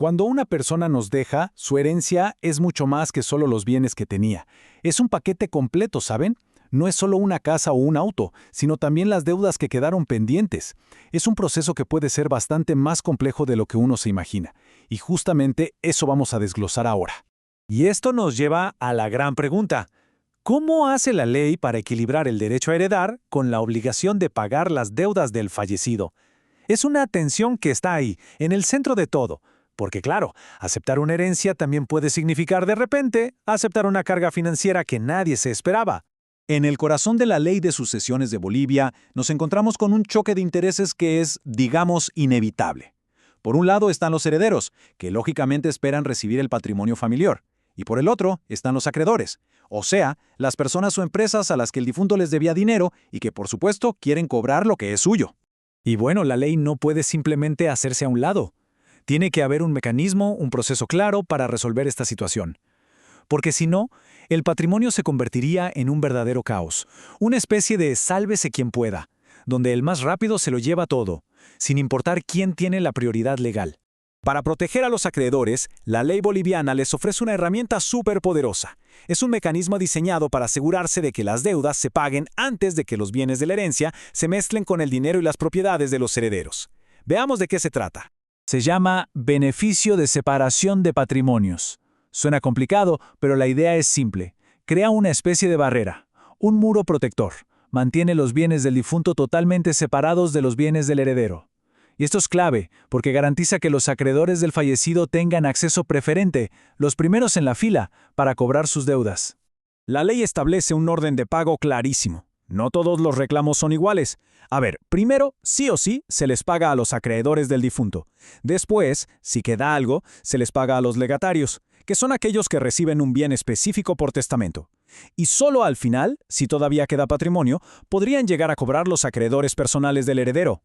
Cuando una persona nos deja, su herencia es mucho más que solo los bienes que tenía. Es un paquete completo, ¿saben? No es solo una casa o un auto, sino también las deudas que quedaron pendientes. Es un proceso que puede ser bastante más complejo de lo que uno se imagina. Y justamente eso vamos a desglosar ahora. Y esto nos lleva a la gran pregunta. ¿Cómo hace la ley para equilibrar el derecho a heredar con la obligación de pagar las deudas del fallecido? Es una tensión que está ahí, en el centro de todo. Porque claro, aceptar una herencia también puede significar de repente aceptar una carga financiera que nadie se esperaba. En el corazón de la ley de sucesiones de Bolivia, nos encontramos con un choque de intereses que es, digamos, inevitable. Por un lado están los herederos, que lógicamente esperan recibir el patrimonio familiar. Y por el otro están los acreedores, o sea, las personas o empresas a las que el difunto les debía dinero y que por supuesto quieren cobrar lo que es suyo. Y bueno, la ley no puede simplemente hacerse a un lado. Tiene que haber un mecanismo, un proceso claro para resolver esta situación. Porque si no, el patrimonio se convertiría en un verdadero caos, una especie de sálvese quien pueda, donde el más rápido se lo lleva todo, sin importar quién tiene la prioridad legal. Para proteger a los acreedores, la ley boliviana les ofrece una herramienta súper poderosa. Es un mecanismo diseñado para asegurarse de que las deudas se paguen antes de que los bienes de la herencia se mezclen con el dinero y las propiedades de los herederos. Veamos de qué se trata. Se llama beneficio de separación de patrimonios. Suena complicado, pero la idea es simple. Crea una especie de barrera, un muro protector. Mantiene los bienes del difunto totalmente separados de los bienes del heredero. Y esto es clave, porque garantiza que los acreedores del fallecido tengan acceso preferente, los primeros en la fila, para cobrar sus deudas. La ley establece un orden de pago clarísimo. No todos los reclamos son iguales. A ver, primero, sí o sí, se les paga a los acreedores del difunto. Después, si queda algo, se les paga a los legatarios, que son aquellos que reciben un bien específico por testamento. Y solo al final, si todavía queda patrimonio, podrían llegar a cobrar los acreedores personales del heredero.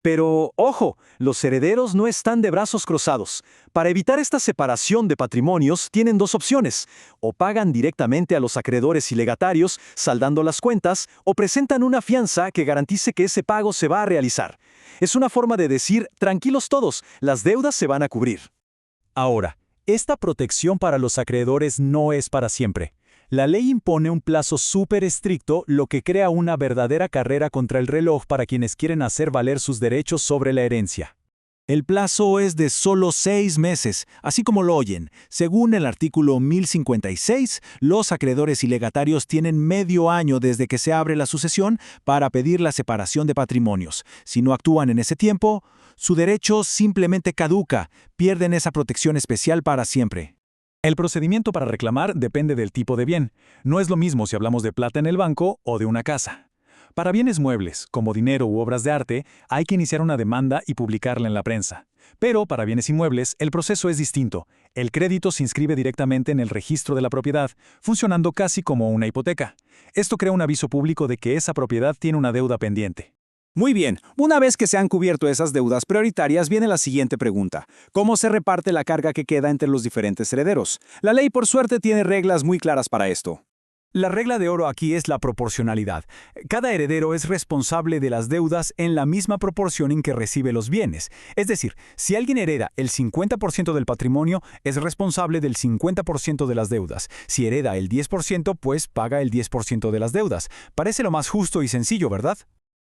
Pero, ojo, los herederos no están de brazos cruzados. Para evitar esta separación de patrimonios, tienen dos opciones. O pagan directamente a los acreedores y legatarios, saldando las cuentas, o presentan una fianza que garantice que ese pago se va a realizar. Es una forma de decir, tranquilos todos, las deudas se van a cubrir. Ahora, esta protección para los acreedores no es para siempre. La ley impone un plazo súper estricto, lo que crea una verdadera carrera contra el reloj para quienes quieren hacer valer sus derechos sobre la herencia. El plazo es de solo 6 meses, así como lo oyen. Según el artículo 1056, los acreedores y legatarios tienen medio año desde que se abre la sucesión para pedir la separación de patrimonios. Si no actúan en ese tiempo, su derecho simplemente caduca, pierden esa protección especial para siempre. El procedimiento para reclamar depende del tipo de bien. No es lo mismo si hablamos de plata en el banco o de una casa. Para bienes muebles, como dinero u obras de arte, hay que iniciar una demanda y publicarla en la prensa. Pero para bienes inmuebles, el proceso es distinto. El crédito se inscribe directamente en el registro de la propiedad, funcionando casi como una hipoteca. Esto crea un aviso público de que esa propiedad tiene una deuda pendiente. Muy bien, una vez que se han cubierto esas deudas prioritarias, viene la siguiente pregunta. ¿Cómo se reparte la carga que queda entre los diferentes herederos? La ley, por suerte, tiene reglas muy claras para esto. La regla de oro aquí es la proporcionalidad. Cada heredero es responsable de las deudas en la misma proporción en que recibe los bienes. Es decir, si alguien hereda el 50% del patrimonio, es responsable del 50% de las deudas. Si hereda el 10%, pues paga el 10% de las deudas. Parece lo más justo y sencillo, ¿verdad?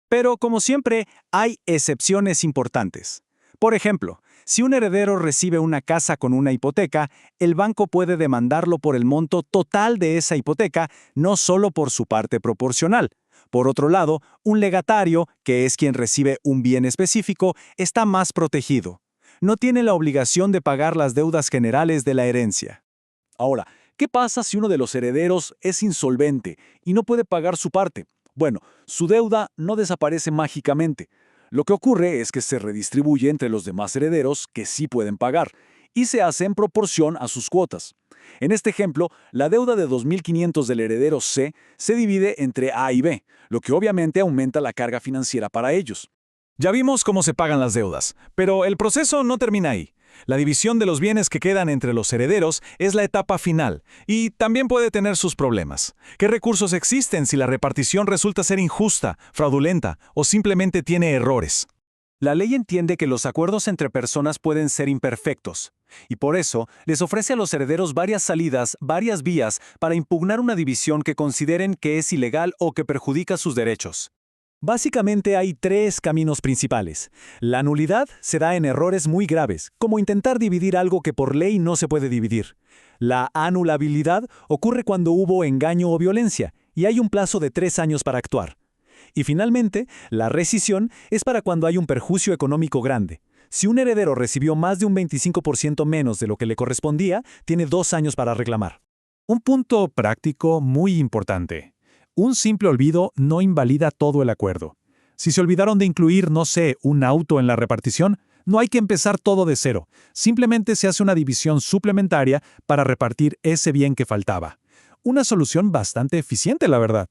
Pero, como siempre, hay excepciones importantes. Por ejemplo, si un heredero recibe una casa con una hipoteca, el banco puede demandarlo por el monto total de esa hipoteca, no solo por su parte proporcional. Por otro lado, un legatario, que es quien recibe un bien específico, está más protegido. No tiene la obligación de pagar las deudas generales de la herencia. Ahora, ¿qué pasa si uno de los herederos es insolvente y no puede pagar su parte? Bueno, su deuda no desaparece mágicamente. Lo que ocurre es que se redistribuye entre los demás herederos que sí pueden pagar y se hace en proporción a sus cuotas. En este ejemplo, la deuda de 2.500 del heredero C se divide entre A y B, lo que obviamente aumenta la carga financiera para ellos. Ya vimos cómo se pagan las deudas, pero el proceso no termina ahí. La división de los bienes que quedan entre los herederos es la etapa final y también puede tener sus problemas. ¿Qué recursos existen si la repartición resulta ser injusta, fraudulenta o simplemente tiene errores? La ley entiende que los acuerdos entre personas pueden ser imperfectos. y por eso les ofrece a los herederos varias salidas, varias vías para impugnar una división que consideren que es ilegal o que perjudica sus derechos. Básicamente hay 3 caminos principales. La nulidad se da en errores muy graves, como intentar dividir algo que por ley no se puede dividir. La anulabilidad ocurre cuando hubo engaño o violencia, y hay un plazo de 3 años para actuar. Y finalmente, la rescisión es para cuando hay un perjuicio económico grande. Si un heredero recibió más de un 25% menos de lo que le correspondía, tiene 2 años para reclamar. Un punto práctico muy importante. Un simple olvido no invalida todo el acuerdo. Si se olvidaron de incluir, no sé, un auto en la repartición, no hay que empezar todo de cero. Simplemente se hace una división suplementaria para repartir ese bien que faltaba. Una solución bastante eficiente, la verdad.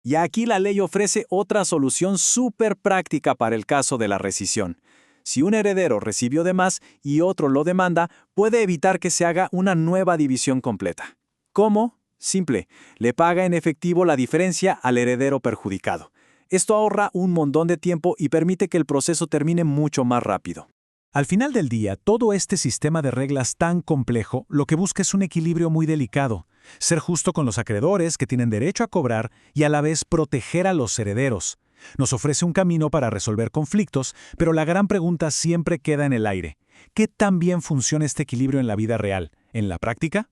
Y aquí la ley ofrece otra solución súper práctica para el caso de la rescisión. Si un heredero recibió de más y otro lo demanda, puede evitar que se haga una nueva división completa. ¿Cómo? Simple, le paga en efectivo la diferencia al heredero perjudicado. Esto ahorra un montón de tiempo y permite que el proceso termine mucho más rápido. Al final del día, todo este sistema de reglas tan complejo lo que busca es un equilibrio muy delicado. Ser justo con los acreedores que tienen derecho a cobrar y a la vez proteger a los herederos. Nos ofrece un camino para resolver conflictos, pero la gran pregunta siempre queda en el aire. ¿Qué tan bien funciona este equilibrio en la vida real? ¿En la práctica?